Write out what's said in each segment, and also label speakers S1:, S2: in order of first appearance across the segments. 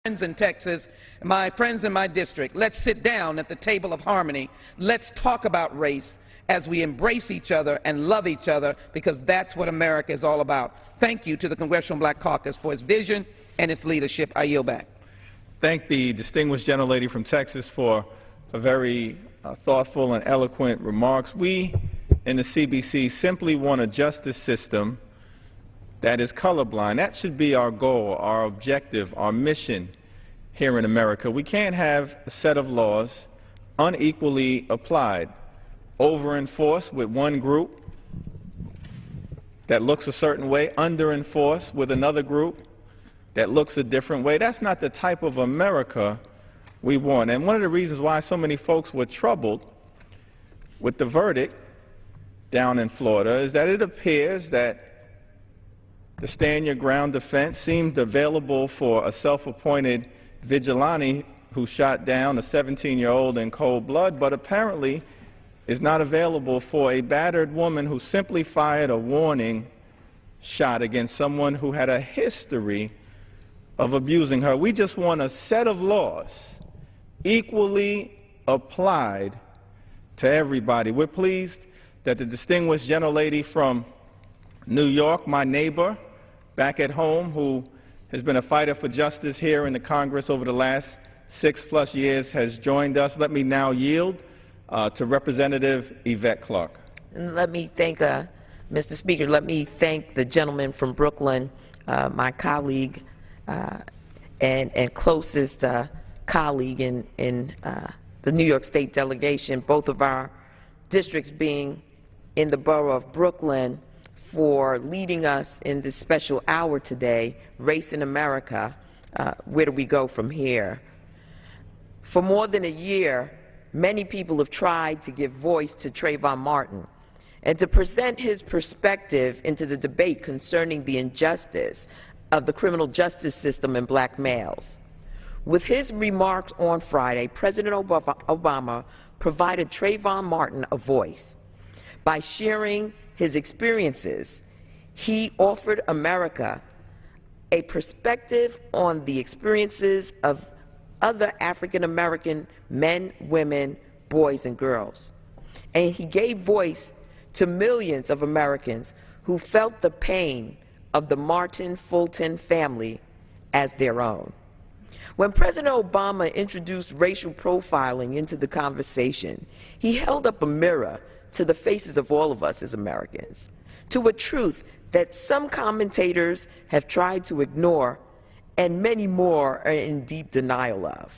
S1: friends in Texas, my friends in my district, let's sit down at the table of harmony. Let's talk about race as we embrace each other and love each other, because that's what America is all about. Thank you to the Congressional Black Caucus for its vision and its leadership. I yield back.
S2: Thank the distinguished gentlelady from Texas for a very thoughtful and eloquent remarks. We in the CBC simply want a justice system that is colorblind. That should be our goal, our objective, our mission here in America. We can't have a set of laws unequally applied, over-enforced with one group that looks a certain way, under-enforced with another group that looks a different way. That's not the type of America we want. And one of the reasons why so many folks were troubled with the verdict down in Florida is that it appears that the stand-your-ground defense seemed available for a self-appointed vigilante who shot down a 17-year-old in cold blood, but apparently is not available for a battered woman who simply fired a warning shot against someone who had a history of abusing her. We just want a set of laws equally applied to everybody. We're pleased that the distinguished gentlelady from New York, my neighbor back at home, who has been a fighter for justice here in the Congress over the last 6+ years, has joined us. Let me now yield to Representative Yvette Clarke.
S3: And let me thank, Mr. Speaker, let me thank the gentleman from Brooklyn, my colleague and closest colleague in the New York State delegation, both of our districts being in the borough of Brooklyn, for leading us in this special hour today, Race in America, where do we go from here? For more than a year, many people have tried to give voice to Trayvon Martin and to present his perspective into the debate concerning the injustice of the criminal justice system and black males. With his remarks on Friday, President Obama provided Trayvon Martin a voice. By sharing his experiences, he offered America a perspective on the experiences of other African-American men, women, boys, and girls. And he gave voice to millions of Americans who felt the pain of the Martin Fulton family as their own. When President Obama introduced racial profiling into the conversation, he held up a mirror to the faces of all of us as Americans, to a truth that some commentators have tried to ignore and many more are in deep denial of.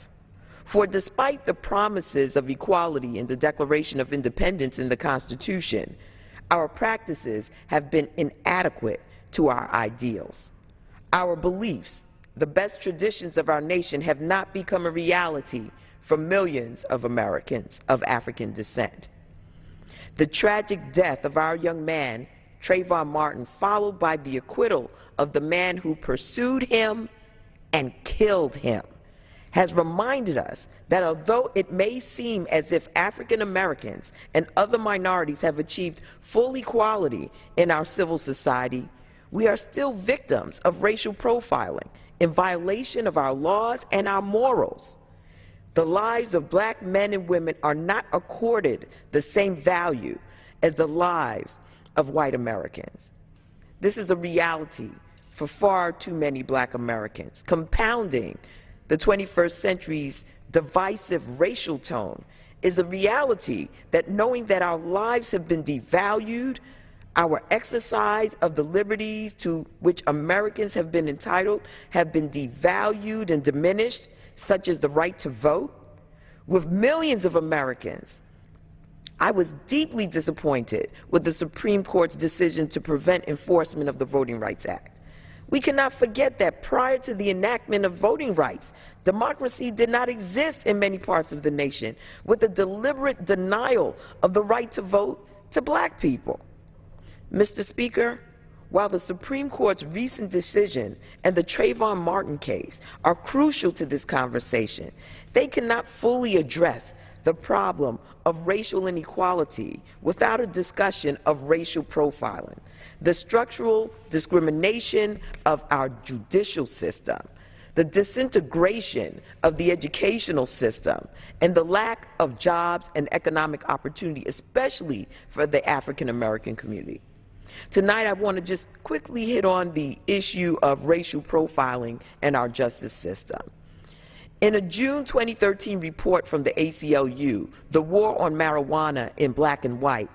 S3: For despite the promises of equality in the Declaration of Independence in the Constitution, our practices have been inadequate to our ideals. Our beliefs, the best traditions of our nation, have not become a reality for millions of Americans of African descent. The tragic death of our young man, Trayvon Martin, followed by the acquittal of the man who pursued him and killed him, has reminded us that although it may seem as if African Americans and other minorities have achieved full equality in our civil society, we are still victims of racial profiling in violation of our laws and our morals. The lives of black men and women are not accorded the same value as the lives of white Americans. This is a reality for far too many black Americans. Compounding the 21st century's divisive racial tone is a reality that knowing that our lives have been devalued, our exercise of the liberties to which Americans have been entitled have been devalued and diminished, such as the right to vote. With millions of Americans, I was deeply disappointed with the Supreme Court's decision to prevent enforcement of the Voting Rights Act. We cannot forget that prior to the enactment of voting rights, democracy did not exist in many parts of the nation, with a deliberate denial of the right to vote to black people. Mr. Speaker, while the Supreme Court's recent decision and the Trayvon Martin case are crucial to this conversation, they cannot fully address the problem of racial inequality without a discussion of racial profiling, the structural discrimination of our judicial system, the disintegration of the educational system, and the lack of jobs and economic opportunity, especially for the African American community. Tonight, I want to just quickly hit on the issue of racial profiling in our justice system. In a June 2013 report from the ACLU, the war on marijuana in black and white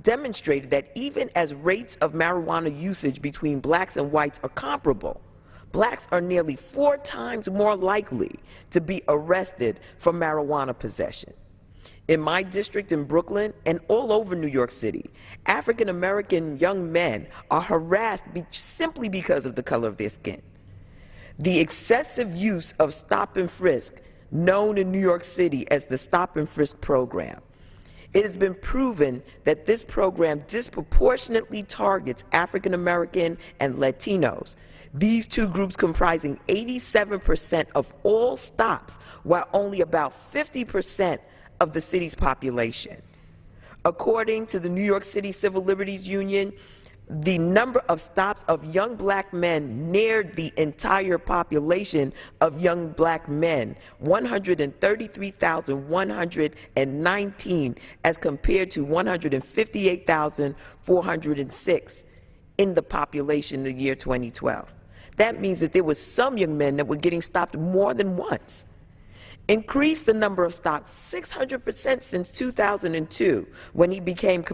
S3: demonstrated that even as rates of marijuana usage between blacks and whites are comparable, blacks are nearly 4 times more likely to be arrested for marijuana possession. In my district in Brooklyn and all over New York City, African American young men are harassed simply because of the color of their skin. The excessive use of stop and frisk, known in New York City as the Stop and Frisk program. It has been proven that this program disproportionately targets African American and Latinos, these two groups comprising 87% of all stops, while only about 50% of the city's population. According to the New York City Civil Liberties Union, the number of stops of young black men neared the entire population of young black men, 133,119 as compared to 158,406 in the population in the year 2012. That means that there were some young men that were getting stopped more than once. Increased the number of stops 600% since 2002 when he became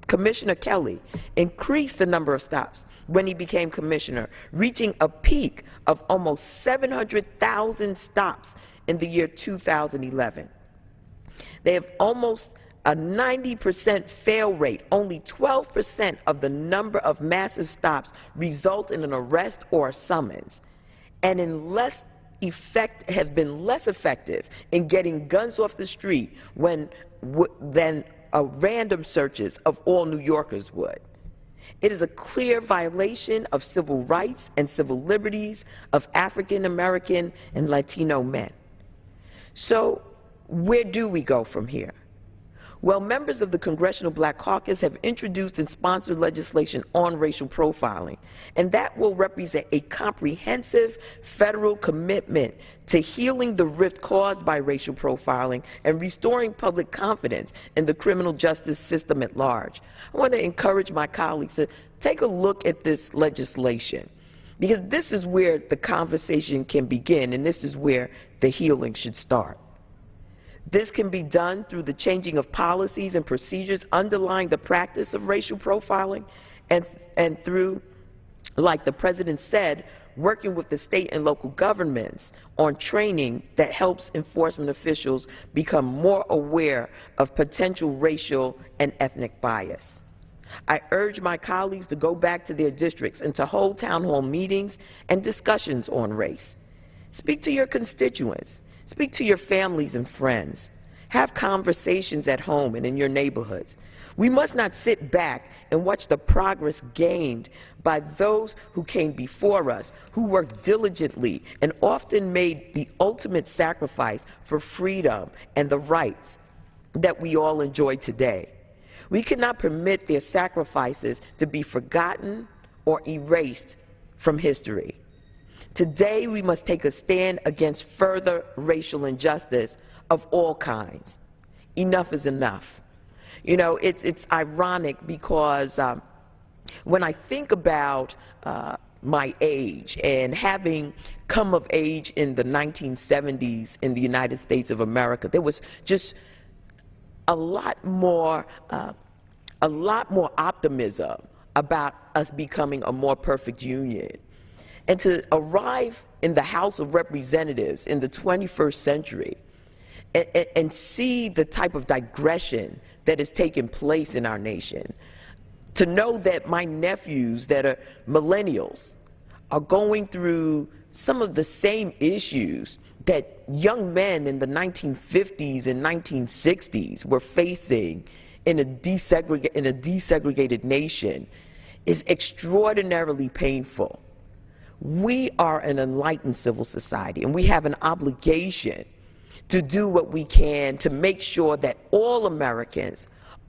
S3: Commissioner Kelly, increased the number of stops when he became commissioner, reaching a peak of almost 700,000 stops in the year 2011. They have almost a 90% fail rate. Only 12% of the number of massive stops result in an arrest or a summons, and have been less effective in getting guns off the street than random searches of all New Yorkers would. It is a clear violation of civil rights and civil liberties of African American and Latino men. So where do we go from here? Well, members of the Congressional Black Caucus have introduced and sponsored legislation on racial profiling, and that will represent a comprehensive federal commitment to healing the rift caused by racial profiling and restoring public confidence in the criminal justice system at large. I want to encourage my colleagues to take a look at this legislation, because this is where the conversation can begin, and this is where the healing should start. This can be done through the changing of policies and procedures underlying the practice of racial profiling, and through, like the President said, working with the state and local governments on training that helps enforcement officials become more aware of potential racial and ethnic bias. I urge my colleagues to go back to their districts and to hold town hall meetings and discussions on race. Speak to your constituents. Speak to your families and friends. Have conversations at home and in your neighborhoods. We must not sit back and watch the progress gained by those who came before us, who worked diligently and often made the ultimate sacrifice for freedom and the rights that we all enjoy today. We cannot permit their sacrifices to be forgotten or erased from history. Today, we must take a stand against further racial injustice of all kinds. Enough is enough. You know, it's ironic because when I think about my age and having come of age in the 1970s in the United States of America, there was just a lot more optimism about us becoming a more perfect union. And to arrive in the House of Representatives in the 21st century and see the type of digression that has taken place in our nation, to know that my nephews that are millennials are going through some of the same issues that young men in the 1950s and 1960s were facing in a desegregated nation is extraordinarily painful. We are an enlightened civil society, and we have an obligation to do what we can to make sure that all Americans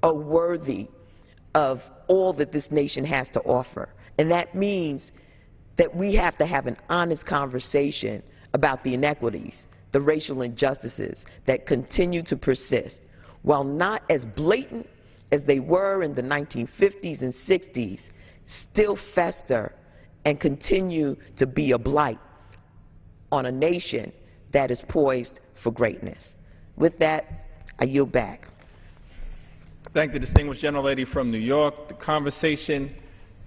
S3: are worthy of all that this nation has to offer. And that means that we have to have an honest conversation about the inequities, the racial injustices that continue to persist. While not as blatant as they were in the 1950s and 60s, still fester and continue to be a blight on a nation that is poised for greatness. With that, I yield back.
S2: Thank the distinguished gentlelady from New York. The conversation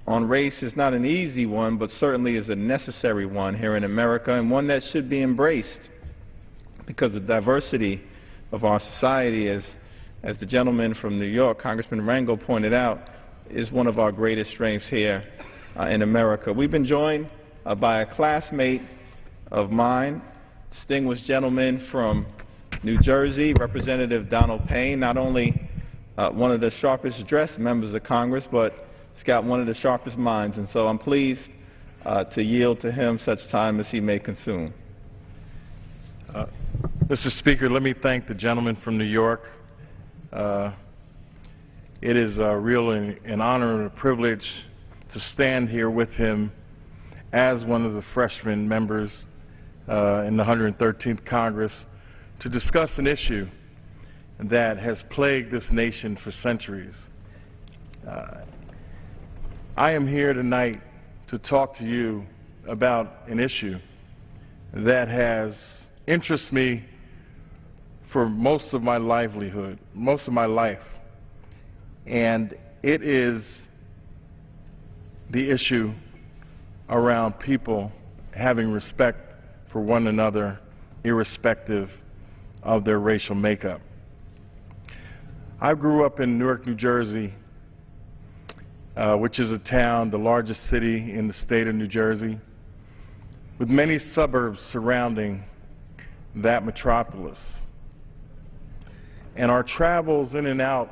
S2: on race is not an easy one, but certainly is a necessary one here in America, and one that should be embraced, because the diversity of our society, as the gentleman from New York, Congressman Rangel, pointed out, is one of our greatest strengths here in America. We've been joined by a classmate of mine, distinguished gentleman from New Jersey, Representative Donald Payne, not only one of the sharpest dressed members of Congress, but he's got one of the sharpest minds, and so I'm pleased to yield to him such time as he may consume.
S4: Mr. Speaker, let me thank the gentleman from New York. It is really an honor and a privilege to stand here with him as one of the freshman members in the 113th Congress to discuss an issue that has plagued this nation for centuries. I am here tonight to talk to you about an issue that has interested me for most of my livelihood, most of my life, and it is the issue around people having respect for one another, irrespective of their racial makeup. I grew up in Newark, New Jersey, which is a town, the largest city in the state of New Jersey, with many suburbs surrounding that metropolis. And our travels in and out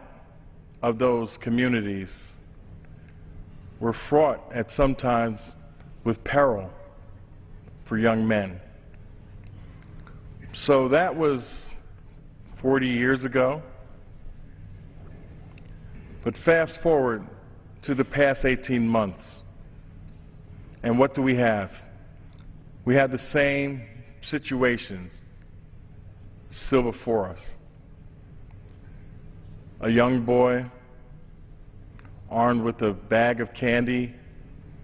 S4: of those communities were fraught at sometimes with peril for young men. So that was 40 years ago. But fast forward to the past 18 months, and what do we have? We have the same situations still before us. A young boy armed with a bag of candy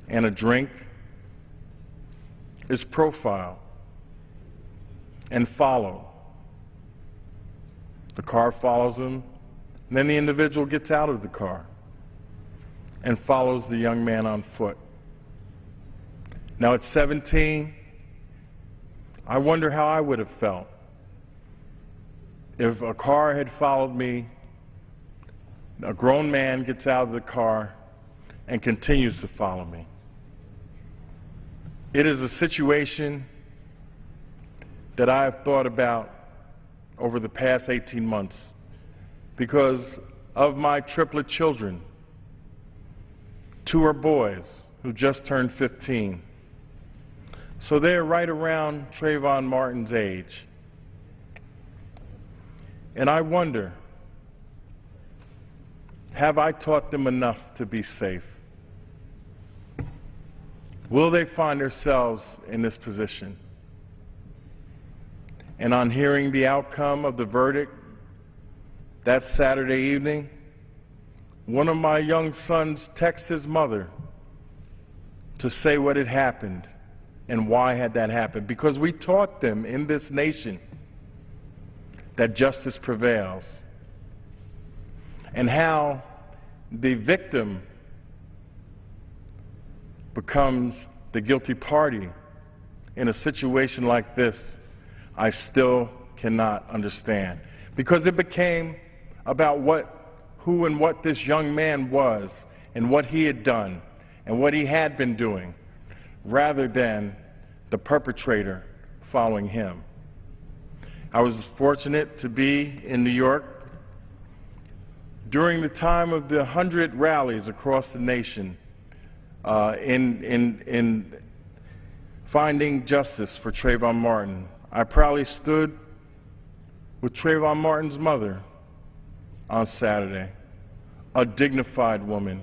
S4: and a drink is profiled and followed. The car follows him, and then the individual gets out of the car and follows the young man on foot. Now at 17, I wonder how I would have felt if a car had followed me, a grown man gets out of the car and continues to follow me. It is a situation that I have thought about over the past 18 months because of my triplet children. 2 are boys who just turned 15. So they're right around Trayvon Martin's age. And I wonder, have I taught them enough to be safe? Will they find themselves in this position? And on hearing the outcome of the verdict that Saturday evening, one of my young sons texted his mother to say what had happened and why had that happened. Because we taught them in this nation that justice prevails, and how the victim becomes the guilty party in a situation like this, I still cannot understand. Because it became about who and what this young man was and what he had done and what he had been doing, rather than the perpetrator following him. I was fortunate to be in New York during the time of the 100 rallies across the nation in finding justice for Trayvon Martin. I proudly stood with Trayvon Martin's mother on Saturday, a dignified woman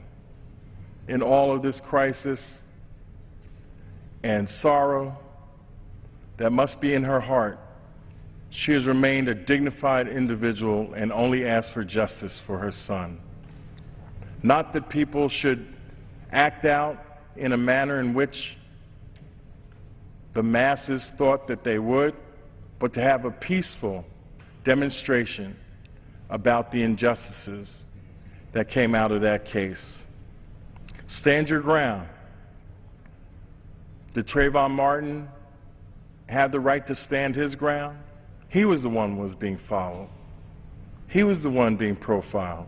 S4: in all of this crisis, and sorrow that must be in her heart, she has remained a dignified individual and only asked for justice for her son. Not that people should act out in a manner in which the masses thought that they would, but to have a peaceful demonstration about the injustices that came out of that case. Stand your ground. Did Trayvon Martin have the right to stand his ground? He was the one who was being followed. He was the one being profiled.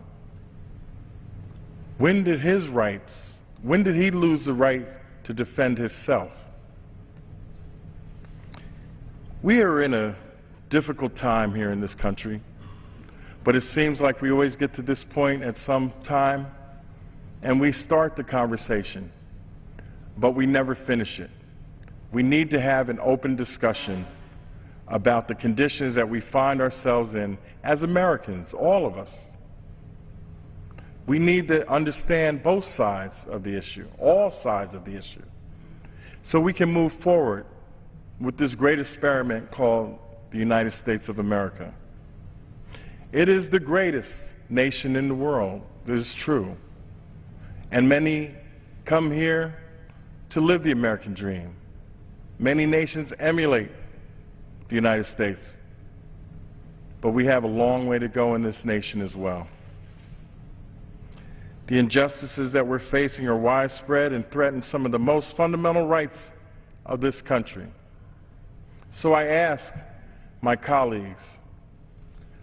S4: When did he lose the right to defend himself? We are in a difficult time here in this country, but it seems like we always get to this point at some time and we start the conversation, but we never finish it. We need to have an open discussion about the conditions that we find ourselves in as Americans, all of us. We need to understand both sides of the issue, all sides of the issue, so we can move forward with this great experiment called the United States of America. It is the greatest nation in the world, this is true. And many come here to live the American dream. Many nations emulate the United States. But we have a long way to go in this nation as well. The injustices that we're facing are widespread and threaten some of the most fundamental rights of this country. So I ask my colleagues,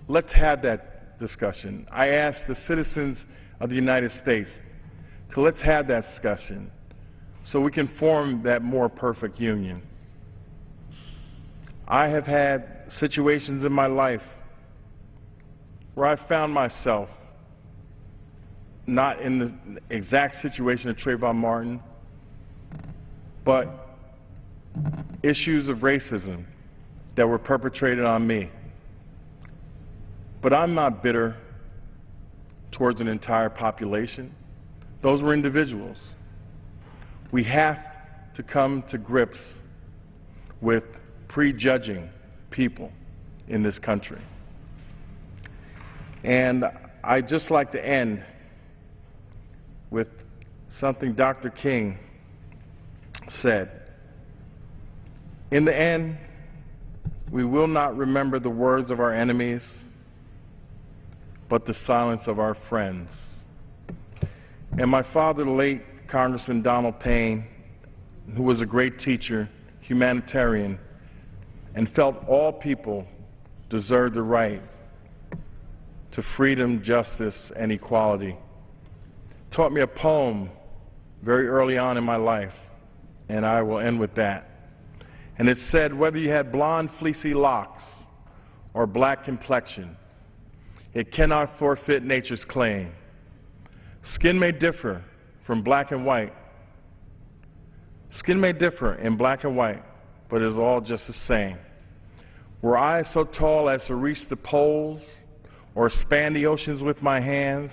S4: let's have that discussion. I ask the citizens of the United States to let's have that discussion so we can form that more perfect union. I have had situations in my life where I found myself not in the exact situation of Trayvon Martin, but issues of racism that were perpetrated on me. But I'm not bitter towards an entire population. Those were individuals. We have to come to grips with prejudging people in this country. And I'd just like to end with something Dr. King said. In the end, we will not remember the words of our enemies, but the silence of our friends. And my father, the late Congressman Donald Payne, who was a great teacher, humanitarian, and felt all people deserved the right to freedom, justice, and equality, taught me a poem very early on in my life, and I will end with that. And it said, whether you had blonde, fleecy locks or black complexion, it cannot forfeit nature's claim. Skin may differ from black and white. Skin may differ in black and white, but it is all just the same. Were I so tall as to reach the poles or span the oceans with my hands,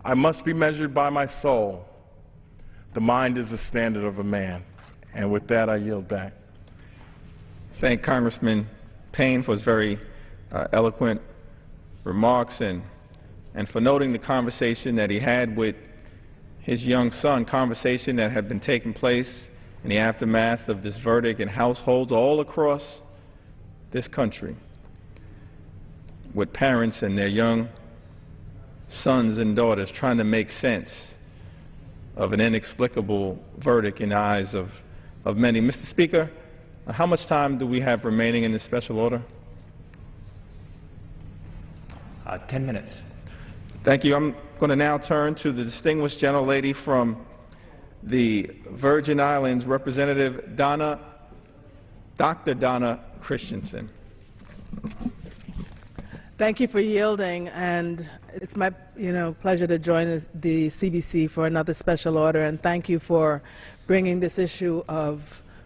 S4: I must be measured by my soul. The mind is the standard of a man. And with that, I yield back.
S2: Thank Congressman Payne for his very eloquent remarks and for noting the conversation that he had with his young son, conversation that had been taking place in the aftermath of this verdict in households all across this country with parents and their young sons and daughters trying to make sense of an inexplicable verdict in the eyes of many. Mr. Speaker, how much time do we have remaining in this special order?
S5: 10 minutes.
S2: Thank you. I'm going to now turn to the distinguished gentlelady from the Virgin Islands, Representative Dr. Donna Christensen.
S6: Thank you for yielding, and it's my pleasure to join the CBC for another special order, and thank you for bringing this issue of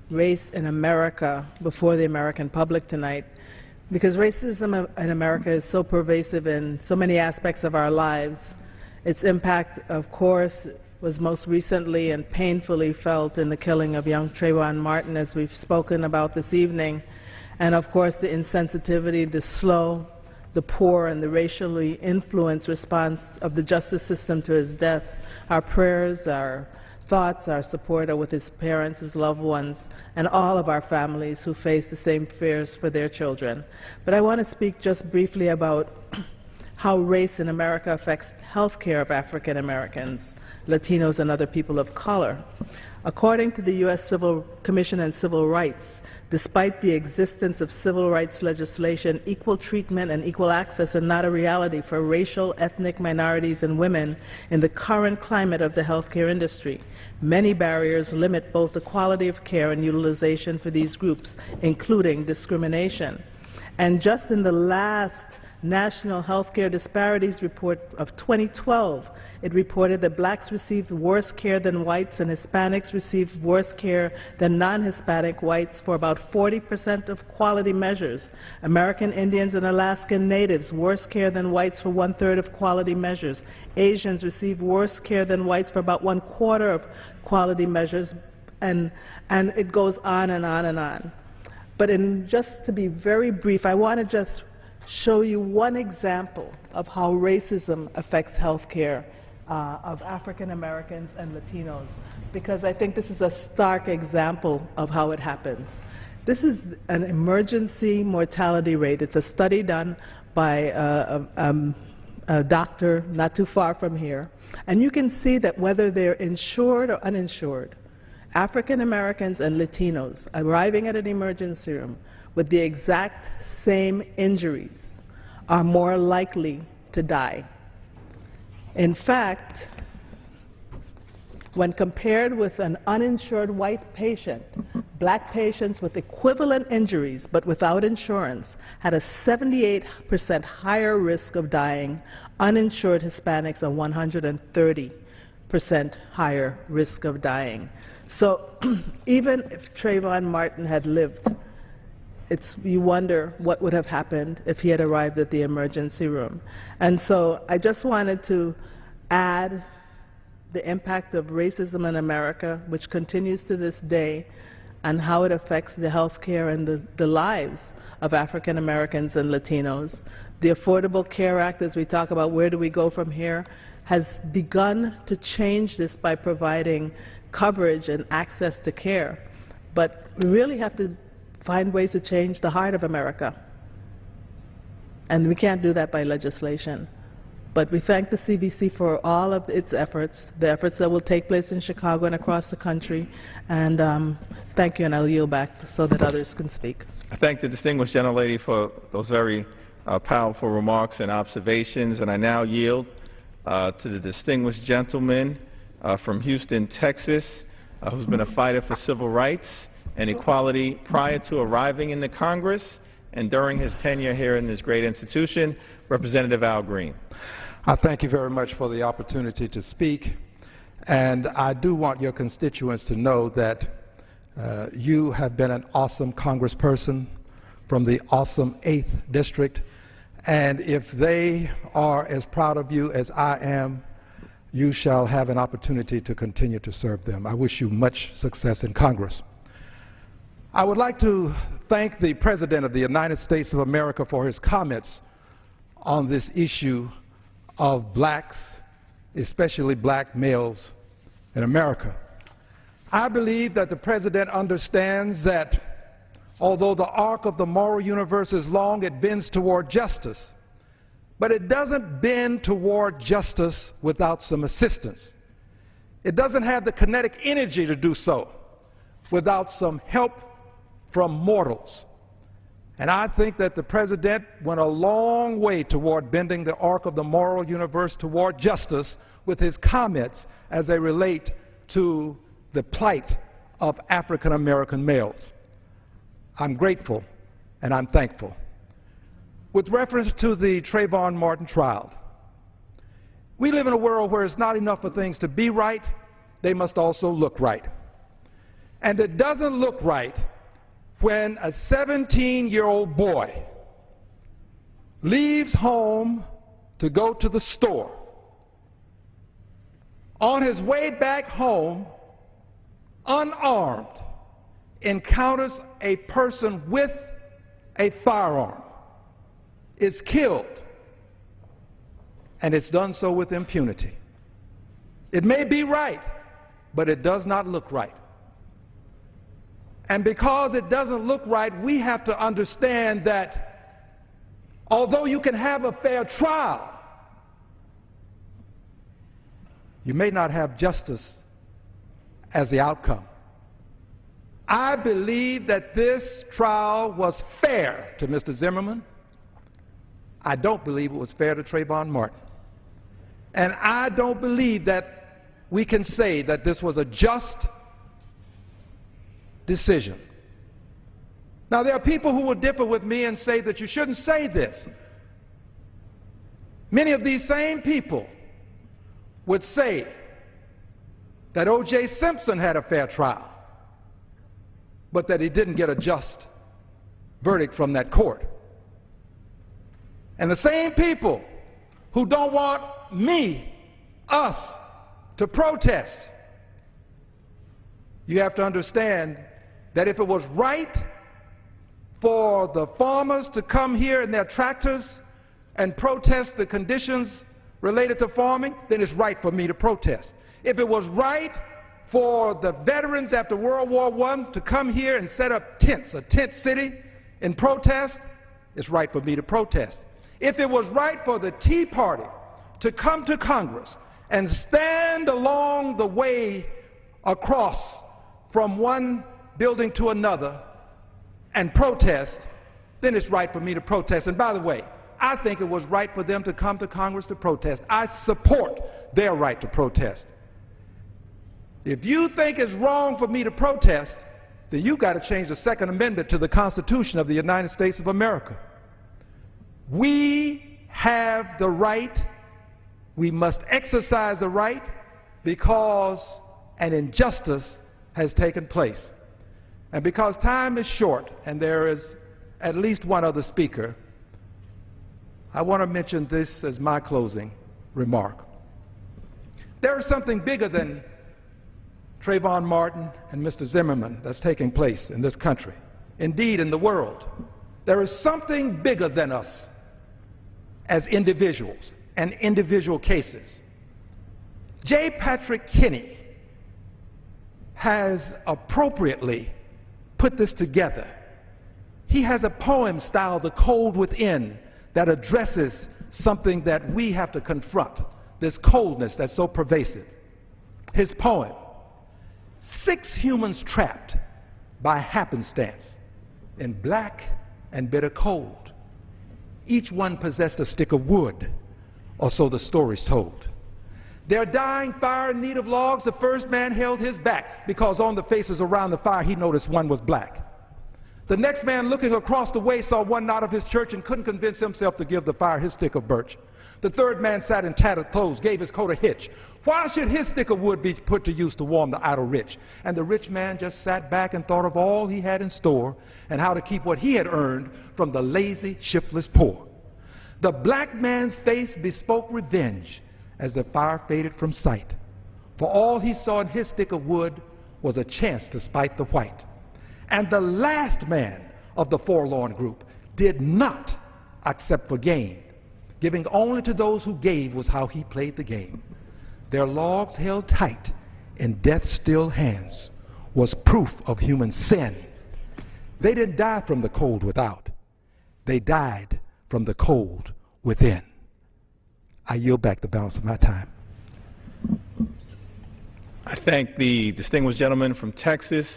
S6: race in America before the American public tonight, because racism in America is so pervasive in so many aspects of our lives. Its impact, of course, was most recently and painfully felt in the killing of young Trayvon Martin, as we've spoken about this evening, and of course the insensitivity, the slow, the poor, and the racially influenced response of the justice system to his death. Our prayers, our thoughts, our support are with his parents, his loved ones, and all of our families who face the same fears for their children. But I want to speak just briefly about how race in America affects health care of African Americans, Latinos, and other people of color. According to the U.S. Commission on Civil Rights, despite the existence of civil rights legislation, equal treatment and equal access are not a reality for racial, ethnic minorities, and women in the current climate of the healthcare industry. Many barriers limit both the quality of care and utilization for these groups, including discrimination. And just in the last National Healthcare Disparities Report of 2012, it reported that blacks received worse care than whites and Hispanics received worse care than non-Hispanic whites for about 40% of quality measures. American Indians and Alaskan Natives worse care than whites for 1/3 of quality measures. Asians received worse care than whites for about 1/4 of quality measures, and it goes on and on and on. But just to be very brief, I want to just show you one example of how racism affects health care of African Americans and Latinos, because I think this is a stark example of how it happens. This is an emergency mortality rate. It's a study done by a doctor not too far from here, and you can see that whether they're insured or uninsured, African Americans and Latinos arriving at an emergency room with the exact same injuries are more likely to die. In fact, when compared with an uninsured white patient, black patients with equivalent injuries but without insurance had a 78% higher risk of dying. Uninsured Hispanics a 130% higher risk of dying. So even if Trayvon Martin had lived, you wonder what would have happened if he had arrived at the emergency room. And so I just wanted to add the impact of racism in America, which continues to this day, and how it affects the health care and the lives of African Americans and Latinos. The Affordable Care Act, as we talk about where do we go from here, has begun to change this by providing coverage and access to care. But we really have to find ways to change the heart of America. And we can't do that by legislation. But we thank the CBC for all of its efforts, the efforts that will take place in Chicago and across the country. And thank you, and I'll yield back so that others can speak.
S2: I thank the distinguished gentlelady for those very powerful remarks and observations. And I now yield to the distinguished gentleman from Houston, Texas, who's been a fighter for civil rights and equality prior to arriving in the Congress and during his tenure here in this great institution, Representative Al Green.
S7: I thank you very much for the opportunity to speak, and I do want your constituents to know that you have been an awesome congressperson from the awesome 8th District, and if they are as proud of you as I am, you shall have an opportunity to continue to serve them. I wish you much success in Congress. I would like to thank the President of the United States of America for his comments on this issue of blacks, especially black males in America. I believe that the President understands that although the arc of the moral universe is long, it bends toward justice. But it doesn't bend toward justice without some assistance. It doesn't have the kinetic energy to do so without some help from mortals. And I think that the President went a long way toward bending the arc of the moral universe toward justice with his comments as they relate to the plight of African American males. I'm grateful and I'm thankful. With reference to the Trayvon Martin trial, we live in a world where it's not enough for things to be right, they must also look right. And it doesn't look right when a 17-year-old boy leaves home to go to the store, on his way back home, unarmed, encounters a person with a firearm, is killed, and it's done so with impunity. It may be right, but it does not look right. And because it doesn't look right, we have to understand that although you can have a fair trial, you may not have justice as the outcome. I believe that this trial was fair to Mr. Zimmerman. I don't believe it was fair to Trayvon Martin. And I don't believe that we can say that this was a just decision. Now, there are people who will differ with me and say that you shouldn't say this. Many of these same people would say that O.J. Simpson had a fair trial, but that he didn't get a just verdict from that court. And the same people who don't want me, us, to protest, you have to understand that if it was right for the farmers to come here in their tractors and protest the conditions related to farming, then it's right for me to protest. If it was right for the veterans after World War I to come here and set up tents, a tent city, in protest, it's right for me to protest. If it was right for the Tea Party to come to Congress and stand along the way across from one building to another and protest, then it's right for me to protest. And by the way, I think it was right for them to come to Congress to protest. I support their right to protest. If you think it's wrong for me to protest, then you've got to change the Second Amendment to the Constitution of the United States of America. We have the right, we must exercise the right, because an injustice has taken place. And because time is short and there is at least one other speaker, I want to mention this as my closing remark. There is something bigger than Trayvon Martin and Mr. Zimmerman that's taking place in this country, indeed in the world. There is something bigger than us as individuals and individual cases. J. Patrick Kinney has appropriately put this together. He has a poem styled The Cold Within that addresses something that we have to confront, this coldness that's so pervasive. His poem, 6 humans trapped by happenstance in black and bitter cold. Each one possessed a stick of wood, or so the story's told. Their dying fire in need of logs, the first man held his back because on the faces around the fire he noticed one was black. The next man looking across the way saw one not of his church and couldn't convince himself to give the fire his stick of birch. The third man sat in tattered clothes, gave his coat a hitch. Why should his stick of wood be put to use to warm the idle rich? And the rich man just sat back and thought of all he had in store and how to keep what he had earned from the lazy, shiftless poor. The black man's face bespoke revenge as the fire faded from sight. For all he saw in his stick of wood was a chance to spite the white. And the last man of the forlorn group did not accept for gain. Giving only to those who gave was how he played the game. Their logs held tight in death's still hands was proof of human sin. They didn't die from the cold without. They died from the cold within. I yield back the balance of my time.
S2: I thank the distinguished gentleman from Texas.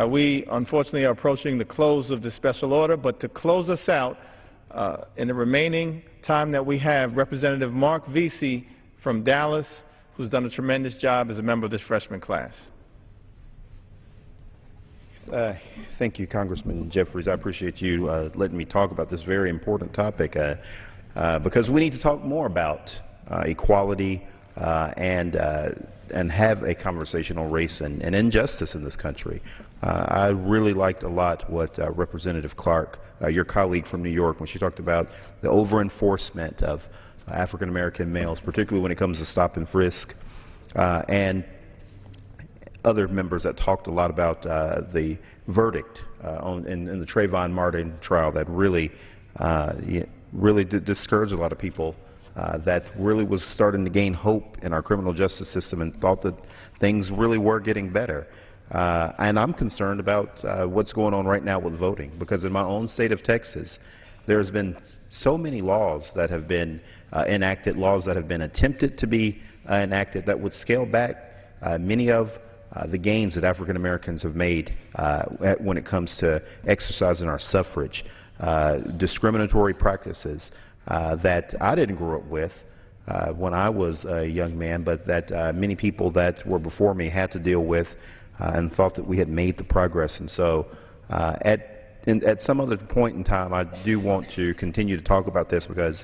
S2: We, unfortunately, are approaching the close of this special order, but to close us out, in the remaining time that we have, Representative Mark Vesey from Dallas, who's done a tremendous job as a member of this freshman class.
S8: Thank you, Congressman Jeffries. I appreciate you letting me talk about this very important topic because we need to talk more about equality and have a conversation on race and injustice in this country. I really liked a lot what Representative Clark, your colleague from New York, when she talked about the over-enforcement of African-American males, particularly when it comes to stop and frisk. and other members that talked a lot about the verdict in the Trayvon Martin trial that really did discourage a lot of people that really was starting to gain hope in our criminal justice system and thought that things really were getting better. And I'm concerned about what's going on right now with voting, because in my own state of Texas, there's been so many laws that have been enacted, laws that have been attempted to be enacted that would scale back many of the gains that African Americans have made when it comes to exercising our suffrage, discriminatory practices that I didn't grow up with when I was a young man, but that many people that were before me had to deal with and thought that we had made the progress. And so at some other point in time, I do want to continue to talk about this, because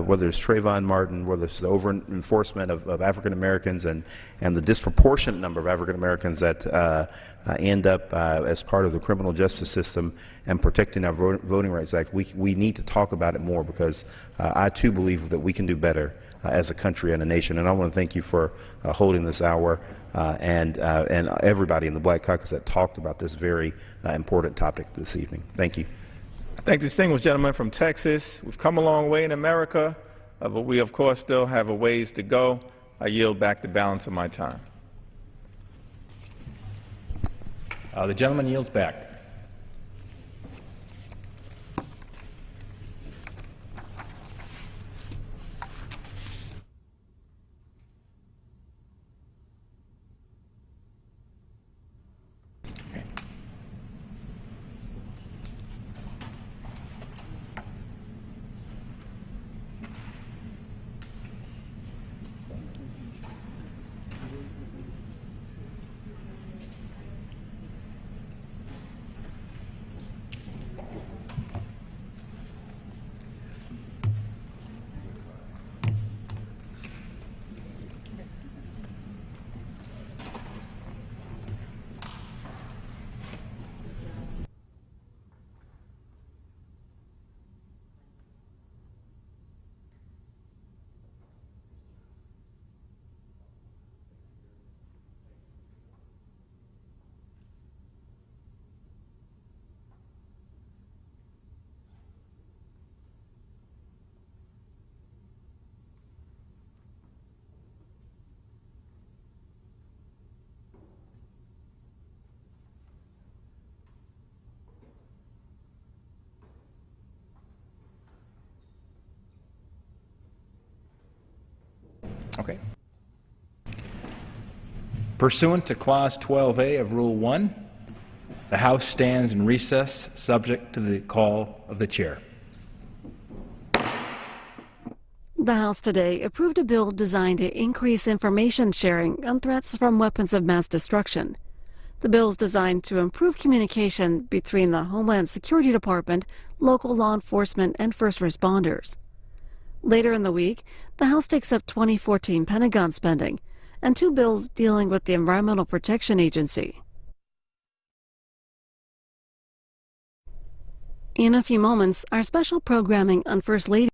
S8: whether it's Trayvon Martin, whether it's the over-enforcement of African Americans and the disproportionate number of African Americans that end up as part of the criminal justice system and protecting our Voting Rights Act, we need to talk about it more, because I too believe that we can do better as a country and a nation. And I want to thank you for holding this hour and everybody in the Black Caucus that talked about this very important topic this evening. Thank you.
S2: Thank the distinguished gentleman from Texas. We've come a long way in America, but we, of course, still have a ways to go. I yield back the balance of my time.
S5: The gentleman yields back. Okay. Pursuant to Clause 12A of Rule 1, the House stands in recess subject to the call of the Chair.
S9: The House today approved a bill designed to increase information sharing on threats from weapons of mass destruction. The bill is designed to improve communication between the Homeland Security Department, local law enforcement, and first responders. Later in the week, the House takes up 2014 Pentagon spending and 2 bills dealing with the Environmental Protection Agency. In a few moments, our special programming on First Lady